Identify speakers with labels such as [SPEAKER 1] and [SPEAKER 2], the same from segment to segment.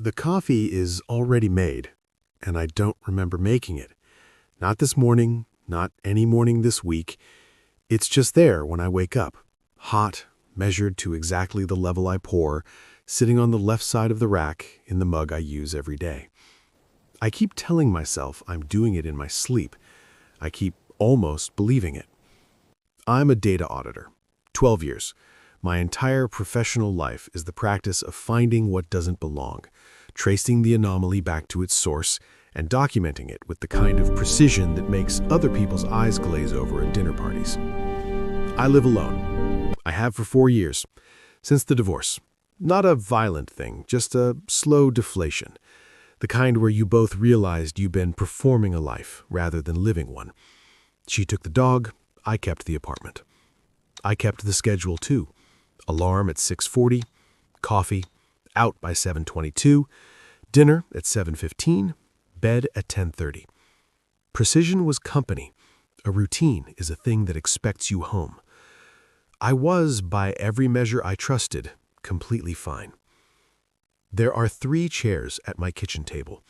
[SPEAKER 1] The coffee is already made, and I don't remember making it. Not this morning, not any morning this week. It's just there when I wake up, hot, measured to exactly the level I pour, sitting on the left side of the rack in the mug I use every day. I keep telling myself I'm doing it in my sleep. I keep almost believing it. I'm a data auditor. 12 years. My entire professional life is the practice of finding what doesn't belong, tracing the anomaly back to its source, and documenting it with the kind of precision that makes other people's eyes glaze over at dinner parties. I live alone. I have for 4 years, since the divorce. Not a violent thing, just a slow deflation. The kind where you both realized you've been performing a life rather than living one. She took the dog, I kept the apartment. I kept the schedule too. Alarm at 6:40, coffee, out by 7:22, dinner at 7:15, bed at 10:30. Precision was company. A routine is a thing that expects you home. I was, by every measure I trusted, completely fine. There are 3 chairs at my kitchen table.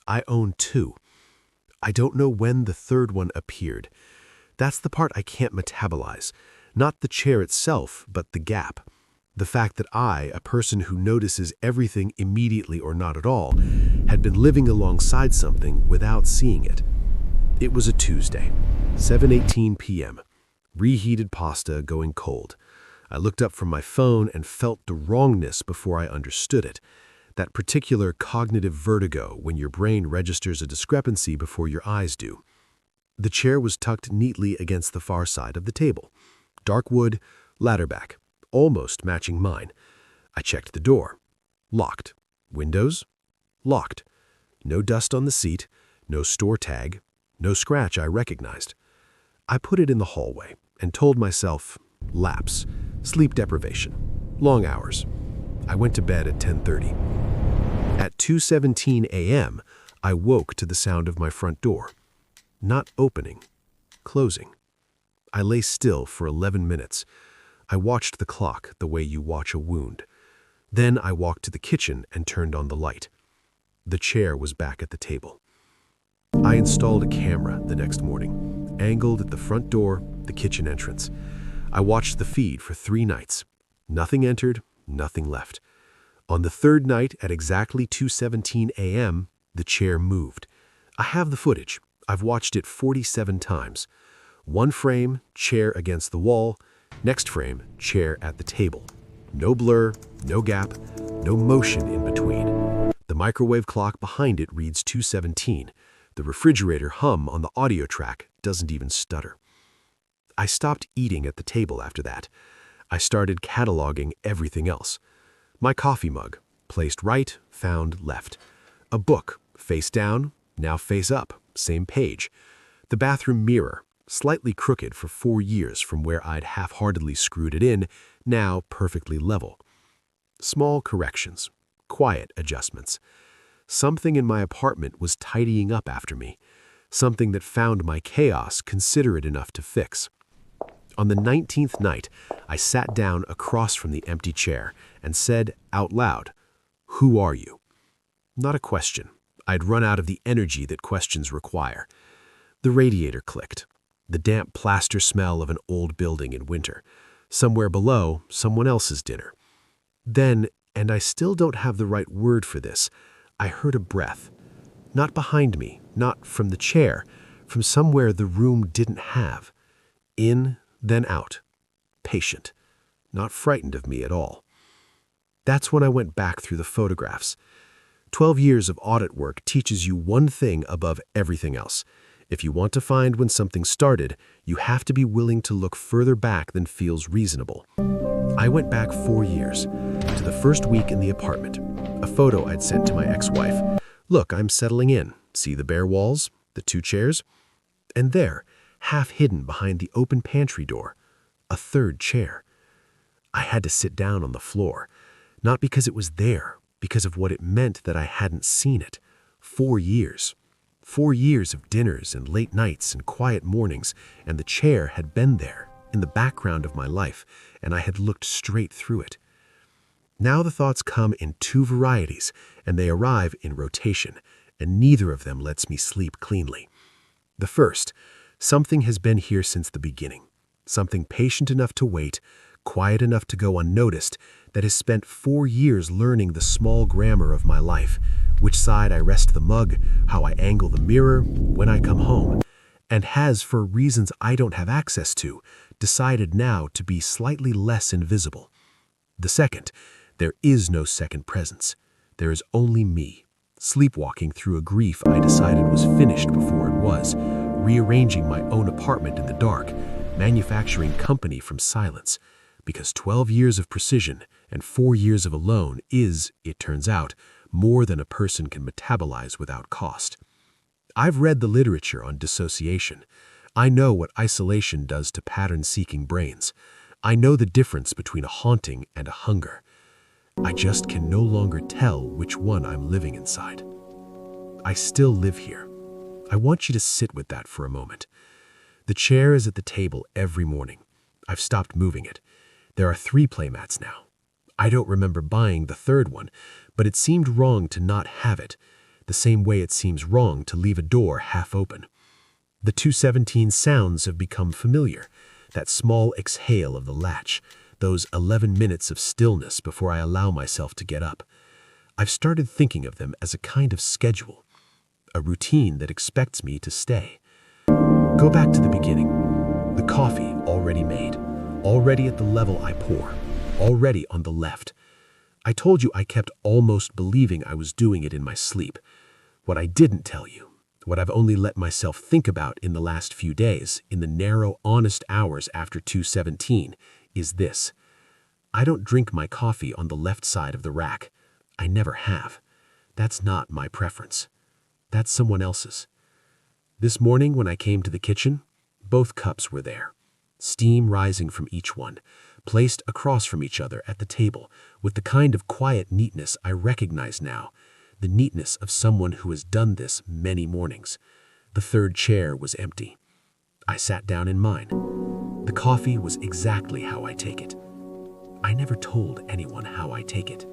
[SPEAKER 1] I own 2. I don't know when the third one appeared. That's the part I can't metabolize. Not the chair itself, but the gap. The fact that I, a person who notices everything immediately or not at all, had been living alongside something without seeing it. It was a Tuesday, 7:18 p.m. Reheated pasta going cold. I looked up from my phone and felt the wrongness before I understood it. That particular cognitive vertigo when your brain registers a discrepancy before your eyes do. The chair was tucked neatly against the far side of the table. Dark wood, ladderback, almost matching mine. I checked the door. Locked. Windows? Locked. No dust on the seat, no store tag, no scratch I recognized. I put it in the hallway and told myself, lapse, sleep deprivation, long hours. I went to bed at 10:30. At 2:17 a.m., I woke to the sound of my front door. Not opening, closing. I lay still for 11 minutes. I watched the clock the way you watch a wound. Then I walked to the kitchen and turned on the light. The chair was back at the table. I installed a camera the next morning, angled at the front door, the kitchen entrance. I watched the feed for 3 nights. Nothing entered, nothing left. On the 3rd night at exactly 2:17 a.m., the chair moved. I have the footage. I've watched it 47 times. One frame, chair against the wall. Next frame, chair at the table. No blur, no gap, no motion in between. The microwave clock behind it reads 2:17. The refrigerator hum on the audio track doesn't even stutter. I stopped eating at the table after that. I started cataloging everything else. My coffee mug, placed right, found left. A book, face down, now face up, same page. The bathroom mirror, slightly crooked for 4 years from where I'd half-heartedly screwed it in, now perfectly level. Small corrections, quiet adjustments. Something in my apartment was tidying up after me, something that found my chaos considerate enough to fix. On the 19th night, I sat down across from the empty chair and said out loud, "Who are you?" Not a question. I'd run out of the energy that questions require. The radiator clicked. The damp plaster smell of an old building in winter. Somewhere below, someone else's dinner. Then, and I still don't have the right word for this, I heard a breath. Not behind me, not from the chair, from somewhere the room didn't have. In, then out. Patient. Not frightened of me at all. That's when I went back through the photographs. 12 years of audit work teaches you one thing above everything else. If you want to find when something started, you have to be willing to look further back than feels reasonable. I went back 4 years, to the first week in the apartment. A photo I'd sent to my ex-wife. Look, I'm settling in. See the bare walls, the 2 chairs? And there, half hidden behind the open pantry door, a 3rd chair. I had to sit down on the floor, not because it was there, because of what it meant that I hadn't seen it. 4 years. 4 years of dinners and late nights and quiet mornings, and the chair had been there, in the background of my life, and I had looked straight through it. Now the thoughts come in two varieties, and they arrive in rotation, and neither of them lets me sleep cleanly. The first, something has been here since the beginning. Something patient enough to wait, quiet enough to go unnoticed, that has spent 4 years learning the small grammar of my life, which side I rest the mug, how I angle the mirror, when I come home, and has, for reasons I don't have access to, decided now to be slightly less invisible. The second, there is no second presence. There is only me, sleepwalking through a grief I decided was finished before it was, rearranging my own apartment in the dark, manufacturing company from silence, because 12 years of precision and 4 years of alone is, it turns out, more than a person can metabolize without cost. I've read the literature on dissociation. I know what isolation does to pattern-seeking brains. I know the difference between a haunting and a hunger. I just can no longer tell which one I'm living inside. I still live here. I want you to sit with that for a moment. The chair is at the table every morning. I've stopped moving it. There are 3 playmats now. I don't remember buying the third one, but it seemed wrong to not have it, the same way it seems wrong to leave a door half open. The 217 sounds have become familiar, that small exhale of the latch, those 11 minutes of stillness before I allow myself to get up. I've started thinking of them as a kind of schedule, a routine that expects me to stay. Go back to the beginning. The coffee already made, already at the level I pour, already on the left. I told you I kept almost believing I was doing it in my sleep. What I didn't tell you, what I've only let myself think about in the last few days, in the narrow, honest hours after 2:17, is this. I don't drink my coffee on the left side of the rack. I never have. That's not my preference. That's someone else's. This morning when I came to the kitchen, both cups were there, steam rising from each one, placed across from each other at the table with the kind of quiet neatness I recognize now, the neatness of someone who has done this many mornings. The third chair was empty. I sat down in mine. The coffee was exactly how I take it. I never told anyone how I take it.